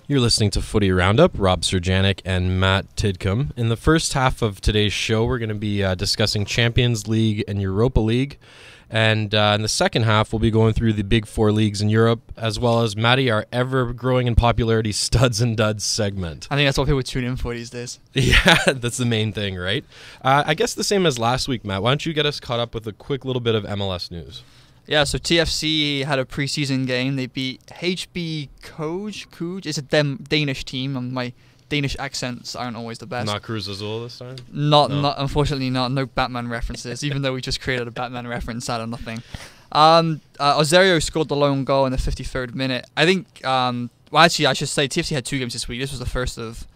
You're listening to Footy Roundup, Rob Serjanik and Matt Tidcombe. In the first half of today's show, we're going to be discussing Champions League and Europa League. And in the second half, we'll be going through the big four leagues in Europe, as well as, Matty, our ever-growing in popularity Studs and Duds segment. I think that's what people tune in for these days. Yeah, that's the main thing, right? I guess the same as last week, Matt. Why don't you get us caught up with a quick little bit of MLS news? Yeah, so TFC had a preseason game. They beat HB Køge. It's a Danish team, and my Danish accents aren't always the best. Not Cruz Azul this time? Not, unfortunately not. No Batman references, even though we just created a Batman reference out of nothing. Osorio scored the lone goal in the 53rd minute. I think, well, actually, I should say TFC had two games this week. This was the first of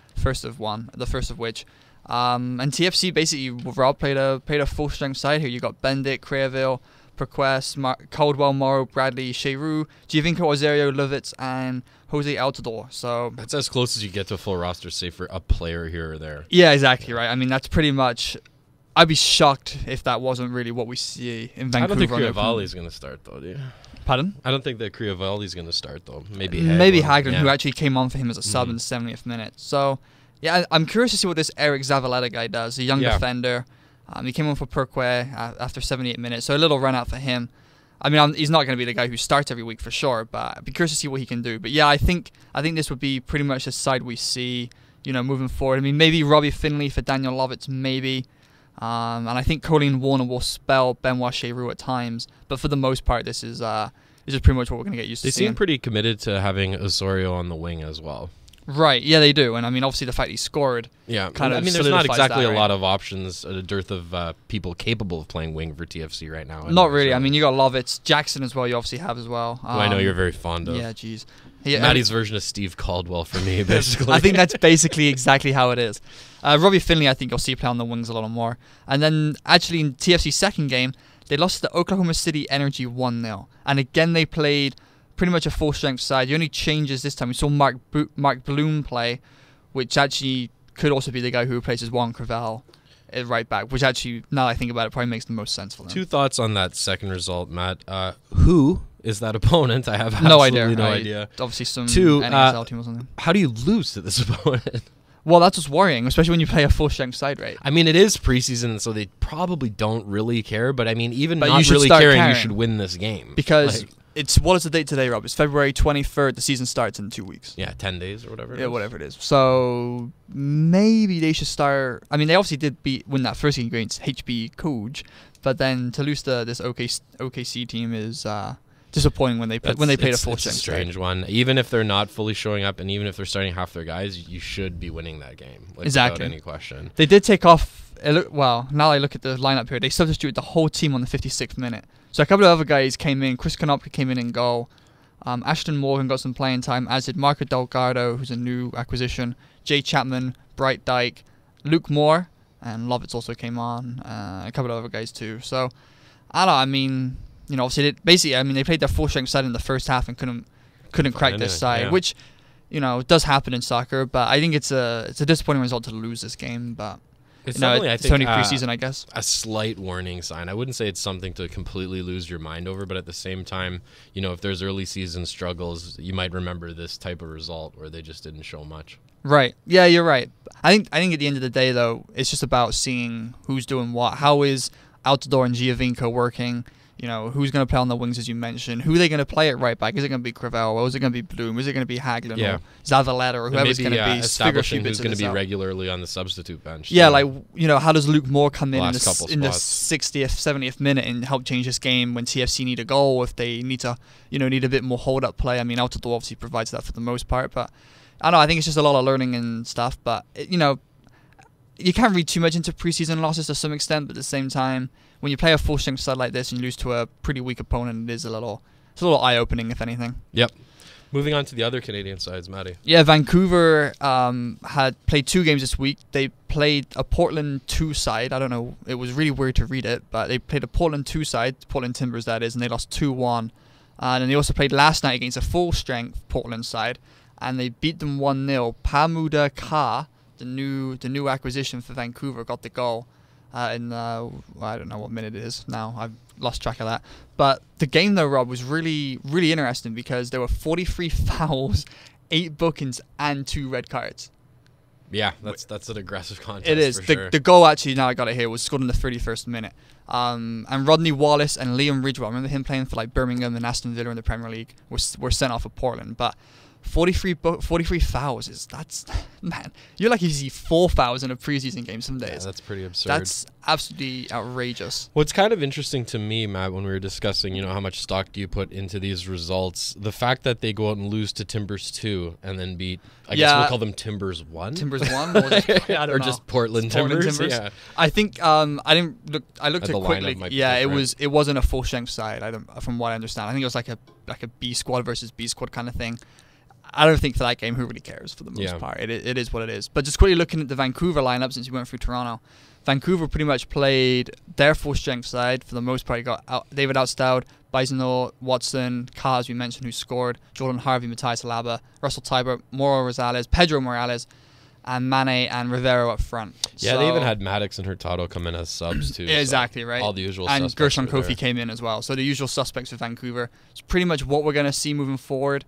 which. And TFC basically, Rob played a full-strength side here. You got Bendik, Creaville, Perquest, Caldwell, Morrow, Bradley, Cheroux, Giovinco, Osorio, Lovitz, and Jose Altidore. So that's as close as you get to a full roster, save for a player here or there. Yeah, exactly right. I mean, that's pretty much. I'd be shocked if that wasn't really what we see in Vancouver. I don't think Criavalli's going to start, though, do you? Pardon? I don't think that Criavalli's going to start, though. Maybe Hagelin, yeah. Who actually came on for him as a sub in the 70th minute. So, yeah, I'm curious to see what this Eric Zavaleta guy does. A young defender. He came on for Perquet after 78 minutes, so a little run out for him. I mean, he's not going to be the guy who starts every week for sure, but I'd be curious to see what he can do. But yeah, I think this would be pretty much the side we see, moving forward. I mean, maybe Robbie Finley for Daniel Lovitz, maybe. And I think Colleen Warner will spell Benoit Cheroux at times, but for the most part, this is pretty much what we're going to get used to seeing. They seem pretty committed to having Osorio on the wing as well. Right, yeah, they do. And I mean, obviously, the fact he scored there's not exactly a lot of options, a dearth of people capable of playing wing for TFC right now. Not really. I mean, you got Lovitz, Jackson as well, you obviously have as well. Who I know you're very fond of. Yeah, jeez. Matty's version of Steve Caldwell for me, basically. I think that's basically exactly how it is. Robbie Finley, I think you'll see play on the wings a little more. And then, actually, in TFC's second game, they lost to Oklahoma City Energy 1-0. And again, they played pretty much a full-strength side. The only changes this time, we saw Mark Bloom play, which actually could also be the guy who replaces Juan Creaville at right back, which actually, now that I think about it, probably makes the most sense for them. Two thoughts on that second result, Matt. Who is that opponent? I have absolutely no idea. Obviously some NASL team or something. How do you lose to this opponent? Well, that's what's worrying, especially when you play a full-strength side, right? I mean, it is preseason, so they probably don't really care, but I mean, even not really caring, you should win this game. Because what is the date today, Rob? It's February 23rd. The season starts in 2 weeks. Yeah, 10 days or whatever. Yeah, whatever it is. So maybe they should start. I mean, they obviously did win that first game against HB Køge, but then to lose to this OKC team is disappointing when they played a full strength. It's a strange one. Even if they're not fully showing up, and even if they're starting half their guys, you should be winning that game. Exactly. Without any question. They did take off. Well, now I look at the lineup here. They substituted the whole team on the 56th minute. So a couple of other guys came in. Chris Konopka came in goal. Ashton Morgan got some playing time, as did Marco Delgado, who's a new acquisition. Jay Chapman, Bright Dyke, Luke Moore, and Lovitz also came on. A couple of other guys too. So I don't know. I mean, obviously, they played their full-strength side in the first half and couldn't crack this side, which, does happen in soccer. But I think it's a disappointing result to lose this game. But it's only preseason, I guess. A slight warning sign. I wouldn't say it's something to completely lose your mind over, but at the same time, if there's early season struggles, you might remember this type of result where they just didn't show much. Right. Yeah, you're right. I think at the end of the day, though, it's just about seeing who's doing what. How is Altidore and Giovinco working? Who's going to play on the wings, as you mentioned? Who are they going to play at right back? Is it going to be Creaville? Or is it going to be Bloom? Is it going to be Hagelin or Zavaleta or whoever's going to be? Establishing who's going to be regularly on the substitute bench. Yeah, how does Luke Moore come in the 60th, 70th minute and help change this game when TFC need a goal, if they need to, need a bit more hold-up play? I mean, Altidore obviously provides that for the most part, but I don't know. I think it's just a lot of learning and stuff, but, you can't read too much into preseason losses to some extent, but at the same time, when you play a full-strength side like this and you lose to a pretty weak opponent, it's a little eye-opening, if anything. Yep. Moving on to the other Canadian sides, Matty. Yeah, Vancouver had played 2 games this week. They played a Portland 2 side. I don't know. It was really weird to read it, but they played a Portland 2 side, Portland Timbers that is, and they lost 2-1. And then they also played last night against a full-strength Portland side, and they beat them 1-0. Pamuda Ka, the new acquisition for Vancouver, got the goal. I don't know what minute it is now. I've lost track of that. But the game, though, Rob, was really, really interesting because there were 43 fouls 8 bookings and 2 red cards. Yeah, that's an aggressive contest. It is. For sure. The goal, actually, now I got it here, was scored in the 31st minute. And Rodney Wallace and Liam Ridgewell, I remember him playing for like Birmingham and Aston Villa in the Premier League, were sent off for Portland. But 43 fouls that's man. You're like you see 4 fouls in a preseason game some days. Yeah, that's pretty absurd. That's absolutely outrageous. What's kind of interesting to me, Matt, when we were discussing, how much stock do you put into these results, the fact that they go out and lose to Timbers 2 and then beat, I guess we'll call them Timbers 1? Timbers 1? Or just Portland Timbers? Yeah. I think, I didn't look, I looked at it quickly. Yeah, it wasn't a full strength side, from what I understand. I think it was like a B squad versus B squad kind of thing. I don't think for that game, who really cares for the most part. It is what it is. But just quickly looking at the Vancouver lineup, since you went through Toronto, Vancouver pretty much played their full strength side for the most part. You got David Outstowed, Bisono, Watson, Carr, as we mentioned, who scored, Jordan Harvey, Matthias Alaba, Russell Tybert, Mauro Rosales, Pedro Morales, and Mane and Rivero up front. Yeah, they even had Maddox and Hurtado come in as subs too. Exactly, right. All the usual and suspects. And Gershon Kofi came in as well. So the usual suspects for Vancouver. It's pretty much what we're going to see moving forward.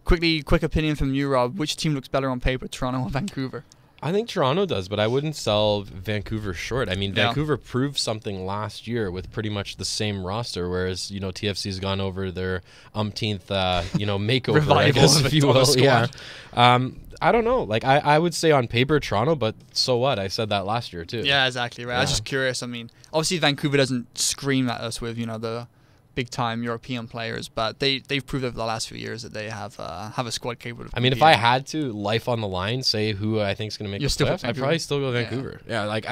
Quick opinion from you, Rob. Which team looks better on paper, Toronto or Vancouver? I think Toronto does, but I wouldn't sell Vancouver short. I mean, Vancouver proved something last year with pretty much the same roster, whereas, TFC's gone over their umpteenth, makeover, revival, I guess, if you will. Yeah. I don't know. Like, I would say on paper Toronto, but so what? I said that last year, too. Yeah, exactly, right. Yeah. I was just curious. I mean, obviously Vancouver doesn't scream at us with, the big-time European players, but they've proved over the last few years that they have a squad capable of I mean, if I had to, life on the line, say who I think is going to make the playoffs, I'd probably still go Vancouver. Yeah, like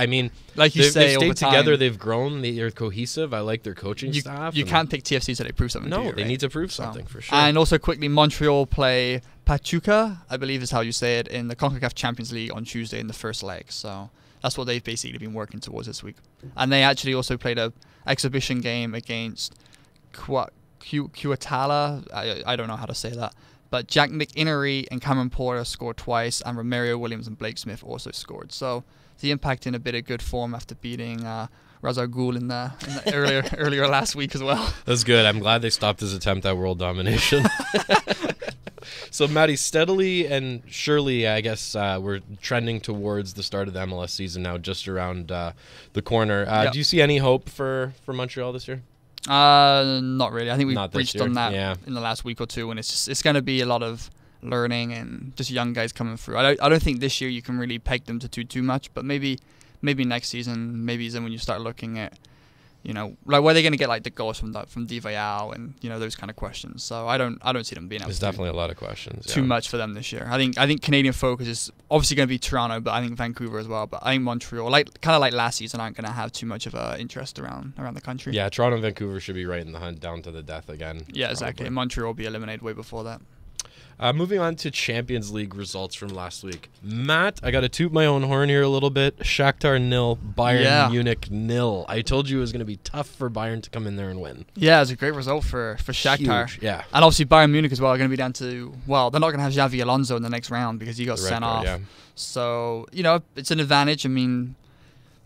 you say, they've stayed together, they've grown, they're cohesive. I like their coaching staff. You can't pick TFC so they prove something. No, they need to prove something for sure. And also quickly, Montreal play Pachuca, I believe is how you say it, in the CONCACAF Champions League on Tuesday in the first leg. So that's what they've basically been working towards this week. And they actually also played a exhibition game against Cuatala, I don't know how to say that, but Jack McInnery and Cameron Porter scored twice, and Romario Williams and Blake Smith also scored. So the Impact in a bit of good form after beating Razar Ghul in the earlier last week as well. That's good. I'm glad they stopped his attempt at world domination. So, Matty, steadily and surely, I guess we're trending towards the start of the MLS season now, just around the corner. Do you see any hope for Montreal this year? Not really. I think we've reached on that in the last week or two, and it's going to be a lot of learning and just young guys coming through. I don't think this year you can really peg them to too much, but maybe next season, maybe then when you start looking at, like where they're going to get like the goals from Divayo and those kind of questions. So I don't see them being able. There's definitely a lot of questions. Too much for them this year. I think Canadian focus is obviously going to be Toronto, but I think Vancouver as well. But I think Montreal, kind of like last season, aren't going to have too much of a interest around the country. Yeah, Toronto and Vancouver should be right in the hunt down to the death again. Yeah, exactly. And Montreal will be eliminated way before that. Moving on to Champions League results from last week. Matt, I got to toot my own horn here a little bit. Shakhtar 0, Bayern Munich 0. I told you it was going to be tough for Bayern to come in there and win. Yeah, it was a great result for Shakhtar. Huge, yeah. And obviously Bayern Munich as well are going to be down to, they're not going to have Xavi Alonso in the next round because he got sent off. Yeah. So, it's an advantage. I mean,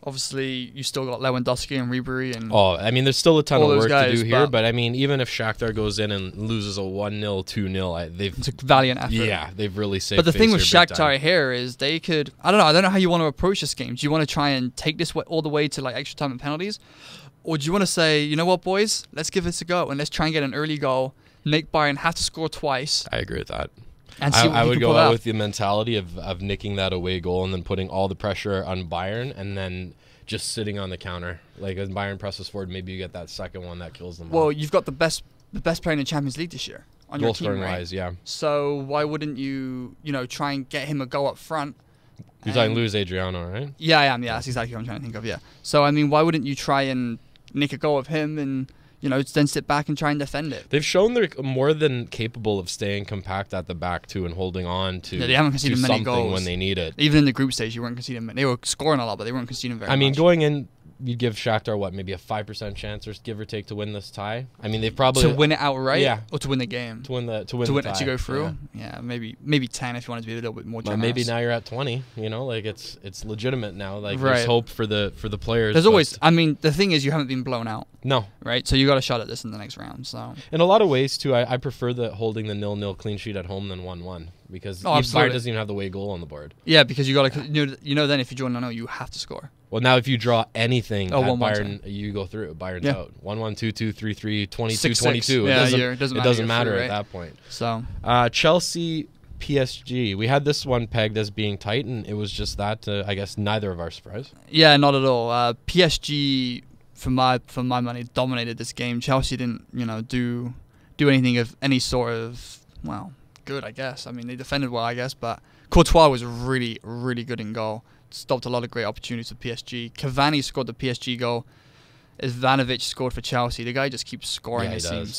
obviously, you still got Lewandowski and Ribery and there's still a ton of work to do here. But I mean, even if Shakhtar goes in and loses a 1-0, 2-0, it's a valiant effort. Yeah, they've really saved. But the thing with Shakhtar here is they could. I don't know how you want to approach this game. Do you want to try and take this all the way to like extra time and penalties, or do you want to say, you know what, boys, let's give this a go and let's try and get an early goal, make Bayern have to score twice. I agree with that. And I would go out with the mentality of nicking that away goal and then putting all the pressure on Bayern and then just sitting on the counter. Like as Bayern presses forward, maybe you get that second one that kills them. Well, you've got the best player in the Champions League this year on your team, right? Wise, yeah. So why wouldn't you try and get him a go up front? You're talking Luis Adriano, right? Yeah, I am. Yeah, that's exactly what I'm trying to think of. Yeah. So I mean, why wouldn't you try and nick a go of him and then sit back and try and defend it? They've shown they're more than capable of staying compact at the back too and holding on to. Yeah, they haven't conceded many goals when they need it. Even in the group stage, you weren't conceding. They were scoring a lot, but they weren't conceding very much. I mean, going in, you'd give Shakhtar maybe a 5% chance or give or take to win this tie. I mean, they've probably to win it outright, or to win the game, to win the tie. To go through. Yeah, maybe 10 if you wanted to be a little bit more generous. Maybe now you're at 20. Like it's legitimate now. Like there's hope for the players. There's always. I mean, the thing is, you haven't been blown out. No. Right. So you got a shot at this in the next round. So in a lot of ways too, I prefer holding the 0-0 clean sheet at home than 1-1 because Oh, Bayern absolutely. doesn't even have the away goal on the board. Yeah, because you got to, then if you join 1-0, you have to score. Well, now if you draw anything at 1-1, Bayern, you go through. Bayern's Yeah. out. 1-1, 2-2, 3-3, 22, 6-6. 22. Yeah, It doesn't you're matter through, at right? that point. So Chelsea, PSG. We had this one pegged as being tight, and it was just that. I guess neither of our surprise. yeah, not at all. PSG, for my money, dominated this game. Chelsea didn't, do anything of any sort of, well, good, I guess. I mean, they defended well, I guess, but Courtois was really, really good in goal. Stopped a lot of great opportunities for PSG. Cavani scored the PSG goal. Ivanovic scored for Chelsea. The guy just keeps scoring, Yeah, it seems.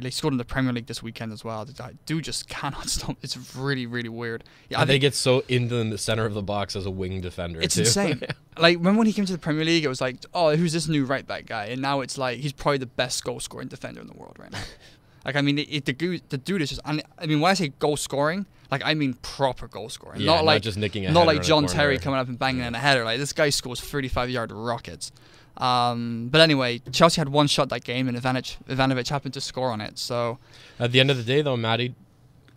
He scored in the Premier League this weekend as well. The guy just cannot stop. It's really, really weird. Yeah, They get so into the center of the box as a wing defender. It's too. insane. Like, remember when he came to the Premier League, it was like, oh, who's this new right back guy? And now it's like, he's probably the best goal scoring defender in the world right now. Like, I mean, the dude is just, I mean, when I say goal scoring, like, I mean proper goal scoring. Yeah, not just nicking a Not header like in a John corner. Terry coming up and banging in a header. Like, this guy scores 35-yard rockets. But anyway, Chelsea had one shot that game, and Ivanovic happened to score on it. So At the end of the day, though, Matty,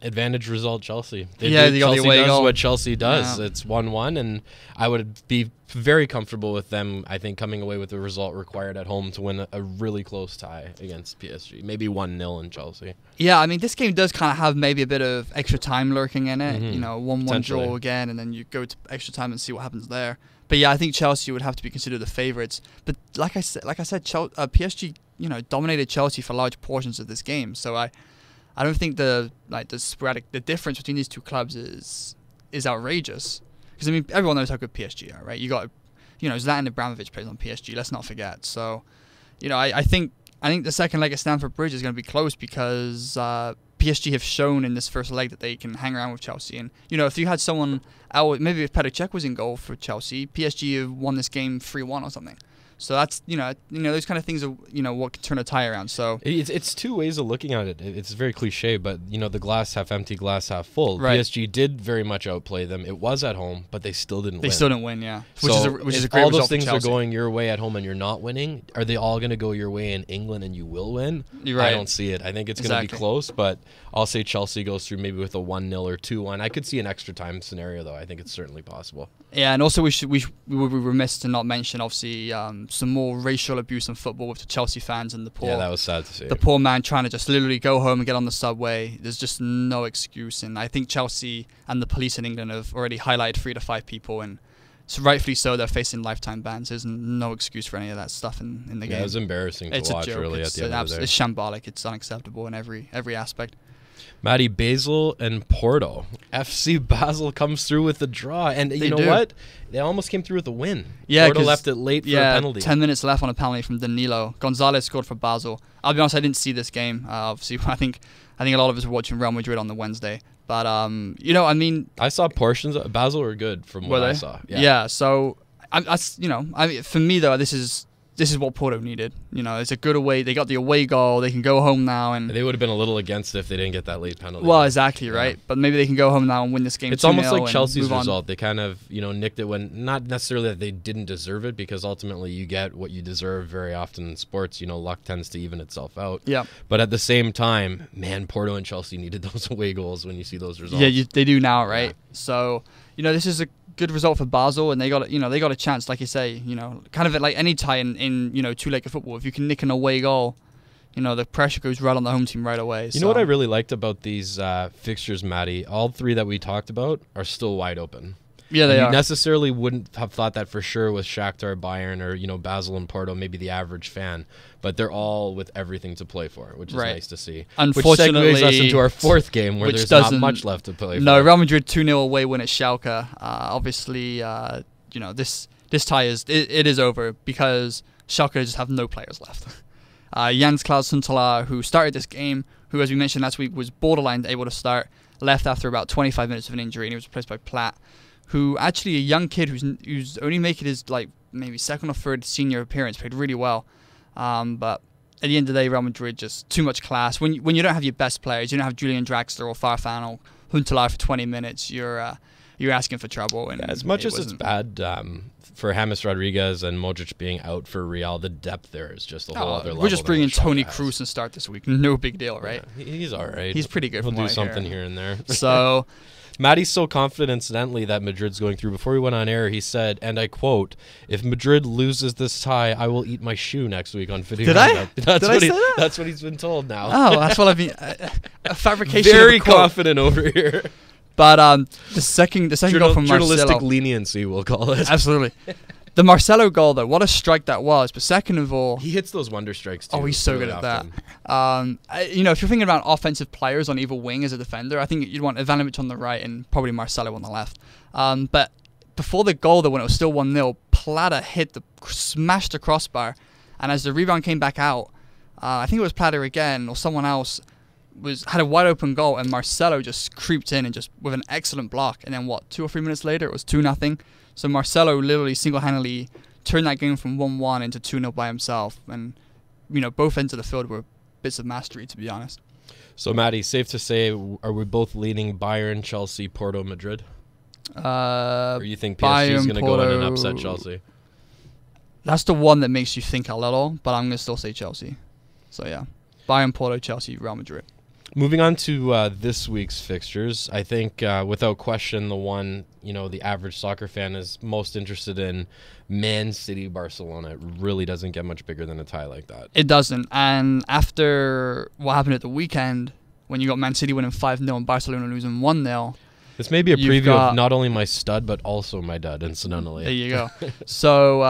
advantage result Chelsea. They got the Chelsea away does goal. what Chelsea does. Yeah. It's 1-1, and I would be very comfortable with them, I think, coming away with the result required at home to win a really close tie against PSG. Maybe 1-0 in Chelsea. yeah, I mean, this game does kind of have maybe a bit of extra time lurking in it. Mhm. 1-1 Potentially. draw again, and then you go to extra time and see what happens there. But yeah, I think Chelsea would have to be considered the favourites. But like I said, PSG, dominated Chelsea for large portions of this game. So I don't think the difference between these two clubs is outrageous. Because I mean, everyone knows how good PSG are, right? You got, Zlatan Ibrahimovic plays on PSG. Let's not forget. So, I think the second leg at Stamford Bridge is going to be close because PSG have shown in this first leg that they can hang around with Chelsea. And if you had someone else, maybe if Petr Cech was in goal for Chelsea, PSG have won this game 3-1 or something. So that's those kind of things are what can turn a tie around. So it's two ways of looking at it. It's very cliche, but the glass half empty, glass half full. Right. PSG did very much outplay them. It was at home, but they still didn't win. They still didn't win, yeah. Which is a if great all result those things for are Chelsea. going your way at home and you're not winning, are they all going to go your way in England and you will win? You're right. I don't see it. I think it's going to be Exactly. close, but I'll say Chelsea goes through maybe with a 1-0 or 2-1. I could see an extra time scenario, though. I think it's certainly possible. Yeah, and also we would be remiss to not mention obviously some more racial abuse in football with the Chelsea fans and the poor. Yeah, that was sad to see. The poor man trying to just literally go home and get on the subway. There's just no excuse, and I think Chelsea and the police in England have already highlighted 3 to 5 people, and so rightfully so. They're facing lifetime bans. There's no excuse for any of that stuff in the game. Yeah, it was embarrassing to It's a watch. joke. Really, It's at the end of the day. It's shambolic. It's unacceptable in every aspect. Matty, Basel and Porto. FC Basel comes through with the draw, and you know do. what? They almost came through with a win. Yeah, Porto 'cause- left it late for a penalty. 10 minutes left on a penalty from Danilo. Gonzalez scored for Basel. I'll be honest, I didn't see this game. Obviously, I think a lot of us were watching Real Madrid on the Wednesday. But I mean, I saw portions. Basel were good from what I saw. Yeah. So for me though, this is what Porto needed. It's a good away. They got the away goal. They can go home now, and They would have been a little against it if they didn't get that late penalty. well, exactly Yeah. right. But maybe they can go home now and win this game. It's almost 2-0 like and Chelsea's move on. result. They kind of, nicked it when, not necessarily that they didn't deserve it, because ultimately you get what you deserve very often in sports. Luck tends to even itself out. Yeah. But at the same time, man, Porto and Chelsea needed those away goals when you see those results. Yeah, they do now, right? Yeah. So this is a good result for Basel, and they got a chance, like you say, kind of like any tie in two-legged football. If you can nick an away goal, the pressure goes right on the home team right away. You know what I really liked about these fixtures, Matty? All 3 that we talked about are still wide open. Yeah, they you are. necessarily wouldn't have thought that for sure with Shakhtar, Bayern, or Basel and Porto, maybe the average fan. But they're all with everything to play for, which is Right. nice to see. Unfortunately, which segues us into our 4th game, where which there's not doesn't- much left to play No, for. Real Madrid 2-0 away win at Schalke. Obviously, this tie is over because Schalke just have no players left. Jens Klaus Huntelaar, who started this game, who, as we mentioned last week, was borderline able to start, left after about 25 minutes of an injury, and he was replaced by Platt, who actually a young kid who's only making his maybe 2nd or 3rd senior appearance, played really well. But at the end of the day, Real Madrid just too much class. When you don't have your best players, you don't have Julian Draxler or Farfan or Huntelaar for 20 minutes, you're you're asking for trouble. And as much as it's bad for James Rodriguez and Modric being out for Real, the depth there is just a whole other level. We're just bringing Toni Kroos and start this week. No big deal, right? Yeah, he's all right. He's pretty good. He'll do something here and there. So, Matty's so confident, incidentally, that Madrid's going through. Before he went on air, he said, and I quote, "If Madrid loses this tie, I will eat my shoe next week on video." Did I? That's Did I say that? That's what he's been told now. Oh, that's what I've been. A fabrication. Very of a quote. confident over here. But the second goal from journalistic Marcelo. leniency, we'll call it. Absolutely. The Marcelo goal, though, what a strike that was. But second of all, he hits those wonder strikes too. Oh, he's so really good at often. that. If you're thinking about offensive players on either wing as a defender, I think you'd want Ivanovic on the right and probably Marcelo on the left. But before the goal, though, when it was still 1-0, Plata smashed the crossbar, and as the rebound came back out, I think it was Plata again or someone else had a wide open goal, and Marcelo just creeped in and just with an excellent block. And then 2 or 3 minutes later, it was 2-0. So Marcelo literally single-handedly turned that game from 1-1 into 2-0 by himself. And, both ends of the field were bits of mastery, to be honest. So, Matty, safe to say, are we both leaning Bayern, Chelsea, Porto, Madrid? Or you think PSG is going to go in and upset Chelsea? That's the one that makes you think a little, but I'm going to still say Chelsea. So, yeah. Bayern, Porto, Chelsea, Real Madrid. Moving on to this week's fixtures, I think without question the one, the average soccer fan is most interested in, Man City, Barcelona. It really doesn't get much bigger than a tie like that. It doesn't. And after what happened at the weekend, when you got Man City winning 5-0 and Barcelona losing 1-0. This may be a preview of not only my stud, but also my dud, incidentally. There you go. So,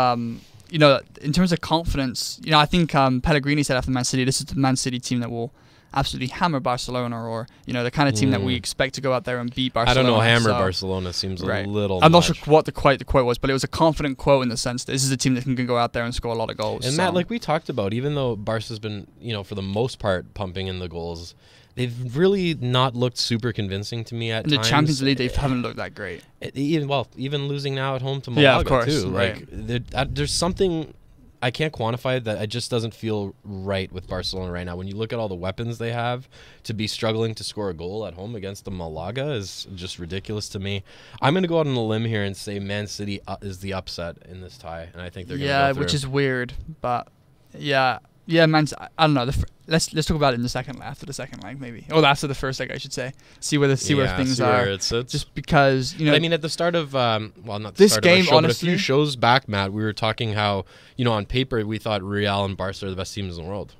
in terms of confidence, I think Pellegrini said after Man City, this is the Man City team that will absolutely hammer Barcelona, or the kind of team that we expect to go out there and beat Barcelona. I don't know, hammer Barcelona seems a little I'm not much. sure what the quote was, but it was a confident quote in the sense that this is a team that can go out there and score a lot of goals. And Matt, like we talked about, even though Barca's been, for the most part, pumping in the goals, they've really not looked super convincing to me at times. In the Champions League, they haven't looked that great. Even losing now at home to Malaga, yeah, of course, too. Right. There's something I can't quantify that. It just doesn't feel right with Barcelona right now. When you look at all the weapons they have, to be struggling to score a goal at home against the Malaga is just ridiculous to me. I'm going to go out on a limb here and say Man City is the upset in this tie, and I think they're going to go through. Which is weird, but man. I don't know. Let's talk about it in the second leg, after the second leg, maybe, or after the first leg, I should say. See where things are. It's just because I mean, at the start of not this start game, of show, honestly, but a few shows back, Matt, we were talking how on paper we thought Real and Barca are the best teams in the world.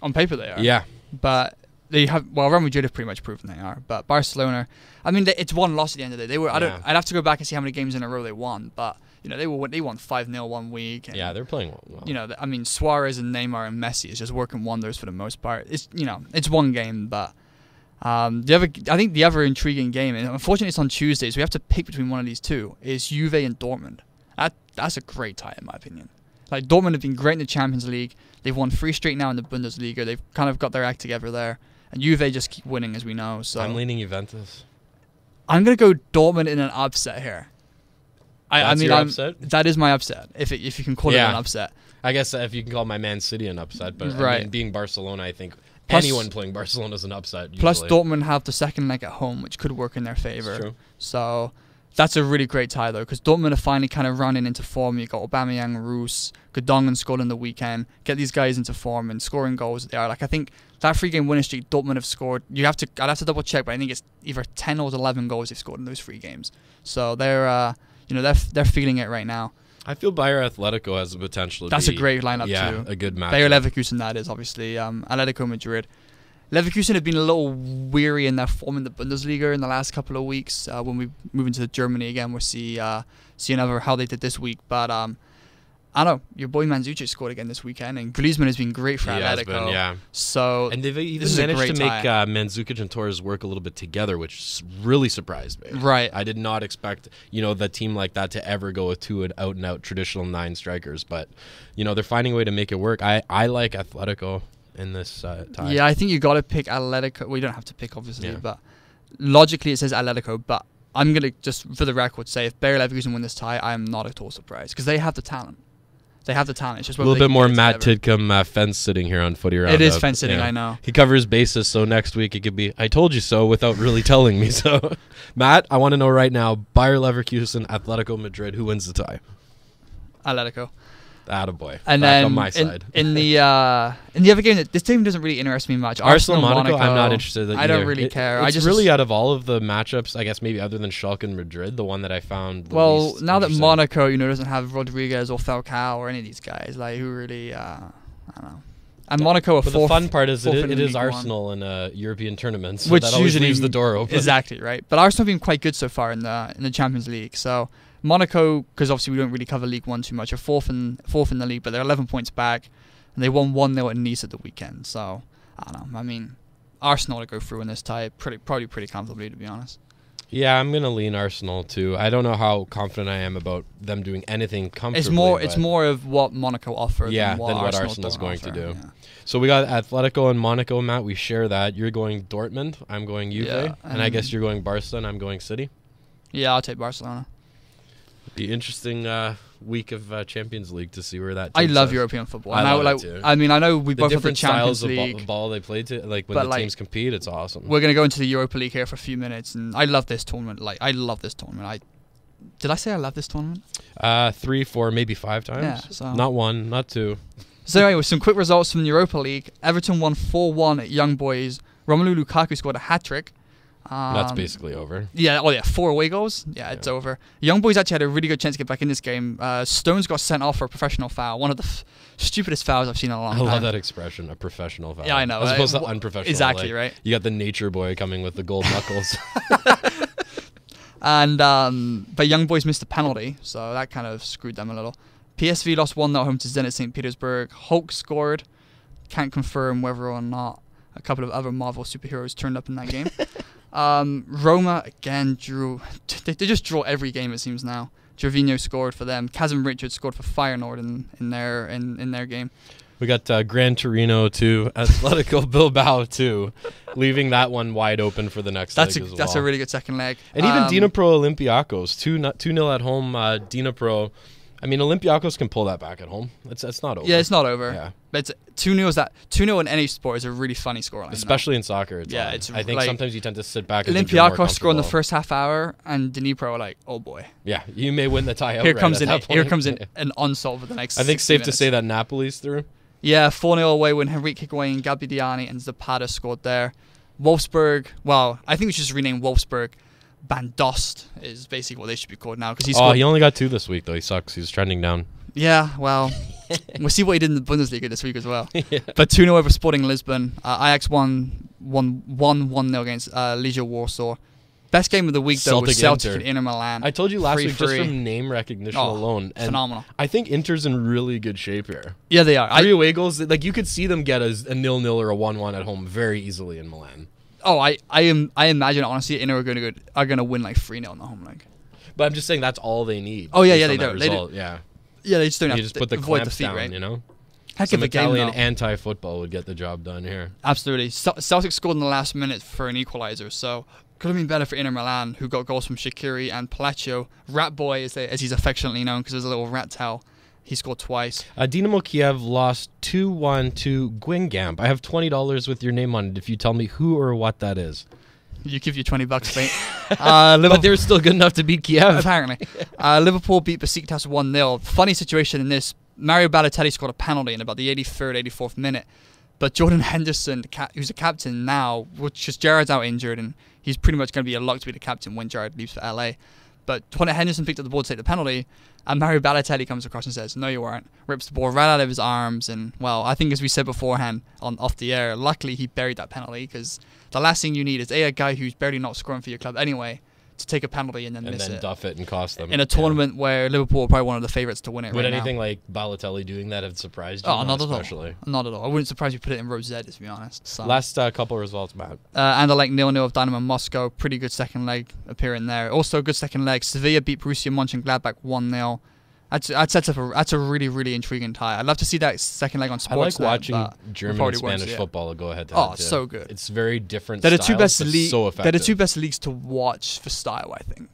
On paper, they are. Yeah, but they have. Well, Real Madrid have pretty much proven they are. But Barcelona, I mean, it's one loss at the end of the day. They were. I'd have to go back and see how many games in a row they won, but. They won 5-0 1 week. And, they're playing well. I mean, Suarez and Neymar and Messi is just working wonders for the most part. It's it's one game, but I think the other intriguing game, and unfortunately it's on Tuesdays, so we have to pick between one of these two, is Juve and Dortmund. That's a great tie in my opinion. Like, Dortmund have been great in the Champions League. They've won 3 straight now in the Bundesliga. They've kind of got their act together there, and Juve just keep winning, as we know. So I'm leaning Juventus. I'm gonna go Dortmund in an upset here. Your upset? That is my upset, if you can call it an upset. I guess if you can call my Man City an upset, but right. I mean, being Barcelona, I think anyone playing Barcelona is an upset. Usually. Plus, Dortmund have the second leg at home, which could work in their favor. True. So that's a really great tie, though, because Dortmund are finally kind of running into form. You got Aubameyang, Roos, Gundogan scored on the weekend. Get these guys into form and scoring goals. They are. Like, I think that 3-game winning streak Dortmund have scored. I'd have to double check, but I think it's either 10 or 11 goals they've scored in those 3 games. So they're they're feeling it right now. I feel Bayer Atletico has the potential to That's a great lineup too. Yeah, a good match. Bayer Leverkusen, that is, obviously. Atletico Madrid. Leverkusen have been a little weary in their form in the Bundesliga in the last couple of weeks. When we move into Germany again, we'll see another how they did this week. But I don't know. Your boy Mandzukic scored again this weekend, and Griezmann has been great for Atletico. So, and they've even managed to make Mandzukic and Torres work a little bit together, which really surprised me. Right. I did not expect the team like that to ever go with 2 out and out traditional 9 strikers, but they're finding a way to make it work. I like Atletico in this tie. Yeah, I think you got to pick Atletico. Well, you don't have to pick, obviously, but logically it says Atletico, but I'm going to just, for the record, say if Bayer Leverkusen win this tie, I am not at all surprised, because they have the talent. They have the talent. It's just a little bit more Matt Tidcombe fence sitting here on Footy Roundup. It is fence sitting, I know. He covers bases, so next week it could be, I told you so, without really telling me so. Matt, I want to know right now, Bayer Leverkusen, Atletico Madrid, who wins the tie? Atletico. Attaboy. And Back then on my side. in the other game, this team doesn't really interest me much. Arsenal Monaco, I'm not interested in. I don't really care. It's really out of all of the matchups, I guess maybe other than Schalke and Madrid, the one that I found the least now that interesting. Monaco, doesn't have Rodriguez or Falcao or any of these guys, like who really, I don't know. And Monaco are but fourth. the fun part is it is League Arsenal in a European tournament, so which that always usually leaves the door open. Exactly right. But Arsenal have been quite good so far in the Champions League. So Monaco, because obviously we don't really cover League One too much, are fourth in the league, but they're 11 points back, and they won 1-0 at Nice at the weekend. So I don't know. I mean, Arsenal to go through in this tie probably pretty comfortably, to be honest. Yeah, I'm gonna lean Arsenal too. I don't know how confident I am about them doing anything comfortably. It's more of what Monaco offer than what Arsenal's going to do. Yeah. So we got Atletico and Monaco, Matt. We share that. You're going Dortmund. I'm going Juve, and I guess you're going Barca, and I'm going City. Yeah, I'll take Barcelona. Be interesting week of Champions League to see where that. I love us. European football. I love it too. I mean, I know we both have the different Champions styles League. of ball they play to, like when the teams compete. It's awesome. We're gonna go into the Europa League here for a few minutes, and I love this tournament. I love this tournament. Did I say I love this tournament? 3, 4, maybe 5 times. Yeah, so. Not 1, not 2. So anyway, some quick results from the Europa League. Everton won 4-1 at Young Boys. Romelu Lukaku scored a hat-trick. That's basically over. Yeah, 4 away goals. Yeah, it's over. Young Boys actually had a really good chance to get back in this game. Stones got sent off for a professional foul. One of the stupidest fouls I've seen in a long time. I love that expression, a professional foul. Yeah, I know. As opposed to unprofessional. Exactly, right. You got the nature boy coming with the gold knuckles. And but Young Boys missed a penalty, so that kind of screwed them a little. PSV lost 1-0 home to Zenit St. Petersburg. Hulk scored. Can't confirm whether or not a couple of other Marvel superheroes turned up in that game. Roma again drew. They just draw every game, it seems now. Gervinho scored for them. Kazim Richards scored for Feyenoord in their game. We got Gran Torino 2, Atletico Bilbao 2, leaving that one wide open for the next leg as well. That's a really good second leg. And even Dnipro Olympiacos, 2-0 at home. Dnipro. I mean, Olympiacos can pull that back at home. It's not over. Yeah, it's not over. Yeah. But it's 2-0 in any sport is a really funny scoreline. Especially in soccer. I think sometimes you tend to sit back and Olympiacos score in the first half hour, and Dnipro are like, oh boy. Yeah, you may win the tie. Here comes an onslaught for the next. I think it's safe to say that Napoli's through. Yeah, 4-0 away when Henrique Higuain, Gabbiadini, and Zapata scored there. Wolfsburg. Well, I think we should just rename Wolfsburg. Bandost is basically what they should be called now, because he only got 2 this week though. He sucks. He's trending down. Yeah, well, we'll see what he did in the Bundesliga this week as well. Yeah. But 2-0 over Sporting Lisbon. Ajax won 1-0 against Legia Warsaw. Best game of the week though was Celtic and Inter Milan. I told you last week just from name recognition alone. And phenomenal. I think Inter's in really good shape here. Yeah, they are. 3 away goals. Like you could see them get a 0-0 or a 1-1 at home very easily in Milan. Oh, I imagine honestly Inter are gonna win like 3-0 in the home leg. But I'm just saying that's all they need. Oh yeah, they do. Yeah. Yeah, they just don't have to to put the avoid clamps defeat, down, right? you know? Heck Some of a game, Italian though. anti-football would get the job done here. Absolutely. Celtic scored in the last minute for an equalizer, so could have been better for Inter Milan, who got goals from Shaqiri and Palacio. Rat Boy, as he's affectionately known, because there's a little rat tail. He scored twice. Dinamo Kiev lost 2-1 to Guingamp. I have $20 with your name on it if you tell me who or what that is. You give you $20, mate. But they're still good enough to beat Kiev. Apparently. Liverpool beat Besiktas 1-0. Funny situation in this. Mario Balotelli scored a penalty in about the 83rd, 84th minute. But Jordan Henderson, who's a captain now, which is Gerrard's out injured, and he's pretty much going to be a lock to be the captain when Gerrard leaves for LA. But Jordan Henderson picked up the ball to take the penalty, and Mario Balotelli comes across and says, no, you weren't. Rips the ball right out of his arms, and, well, I think as we said beforehand off the air, luckily he buried that penalty, because the last thing you need is a guy who's barely not scoring for your club anyway to take a penalty and then miss it. And then duff it and cost them. In a tournament where Liverpool are probably one of the favourites to win it. Would right anything now. like Balotelli doing that have surprised you? Oh, not especially? at all. Not at all. I wouldn't surprise you put it in Rosette, to be honest. So. Last couple of results, Matt. Anderlecht 0-0 of Dynamo Moscow. Pretty good second leg appearing there. Also good second leg. Sevilla beat Borussia Mönchengladbach 1-0. That's a really, really intriguing tie. I'd love to see that second leg on Sportsnet. I like watching German and Spanish football go ahead to head. Oh, so good. It's very different they're styles, so effective. so They're the two best leagues to watch for style, I think.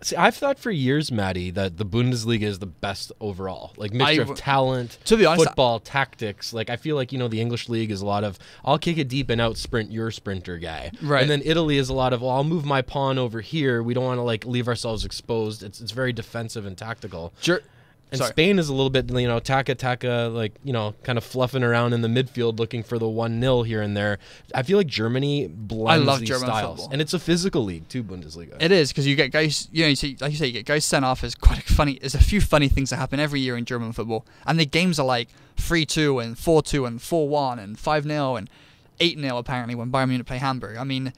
See, I've thought for years, Maddie, that the Bundesliga is the best overall. Like, mixture of talent, to be honest, football, tactics. Like, I feel like, the English league is a lot of, I'll kick it deep and out sprint your sprinter guy. Right. And then Italy is a lot of, well, I'll move my pawn over here. We don't want to, like, leave ourselves exposed. It's very defensive and tactical. And Spain is a little bit, taka, like, kind of fluffing around in the midfield looking for the 1-0 here and there. I feel like Germany blends these German styles. football. And it's a physical league, too, Bundesliga. It is, because you get guys, you see, like you say, you get guys sent off. There's a few funny things that happen every year in German football. And the games are like 3-2 and 4-2 and 4-1 and 5-0 and 8-0 apparently when Bayern Munich play Hamburg. I mean,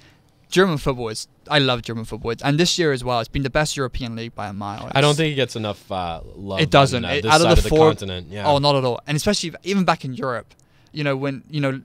German football I love German football. And this year as well, it's been the best European league by a mile. I don't think it gets enough love. It doesn't. This out side of the four, continent. Yeah. Oh, not at all. And especially even back in Europe, when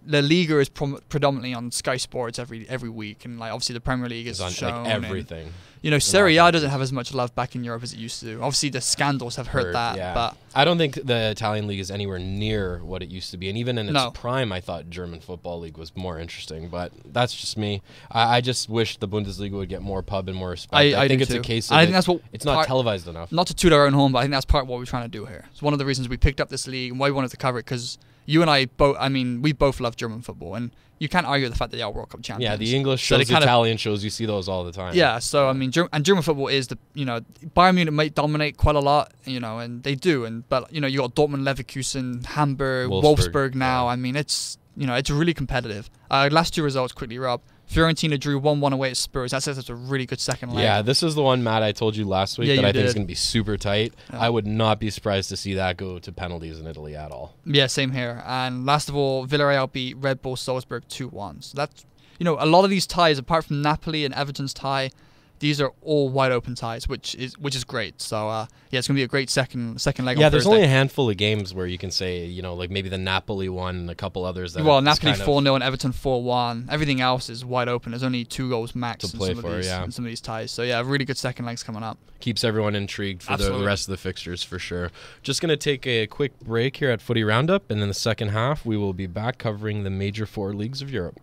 La Liga is predominantly on Sky Sports every week, and like obviously the Premier League is on shown, like everything. Serie A doesn't have as much love back in Europe as it used to. Obviously, the scandals have hurt that. Yeah. But I don't think the Italian league is anywhere near what it used to be. And even in its prime, I thought German Football League was more interesting. But that's just me. I just wish the Bundesliga would get more pub and more respect. I think it's a case of I think that's what it's not televised enough. Not to toot our own horn, but I think that's part of what we're trying to do here. It's one of the reasons we picked up this league and why we wanted to cover it, because you and I both, we both love German football, and you can't argue the fact that they are World Cup champions. Yeah, the English shows, the Italian shows, you see those all the time. Yeah, so and German football is Bayern Munich might dominate quite a lot, and they do, but you got Dortmund, Leverkusen, Hamburg, Wolfsburg now. Yeah. I mean, it's really competitive. Last two results quickly, Rob. Fiorentina drew 1-1 away at Spurs. That says it's a really good second leg. Yeah, this is the one, Matt, I told you last week that I think is going to be super tight. Yeah. I would not be surprised to see that go to penalties in Italy at all. Yeah, same here. And last of all, Villarreal beat Red Bull Salzburg 2-1. So that's, a lot of these ties, apart from Napoli and Everton's tie, these are all wide open ties, which is great. So it's going to be a great second leg. Yeah, on there's Thursday. only a handful of games where you can say, like maybe the Napoli one and a couple others. That Napoli 4-0 and Everton 4-1. Everything else is wide open. There's only 2 goals max to play for. In some of these ties. So yeah, really good second legs coming up. Keeps everyone intrigued for the rest of the fixtures for sure. Just going to take a quick break here at Footy Roundup, and in the second half we will be back covering the major 4 leagues of Europe.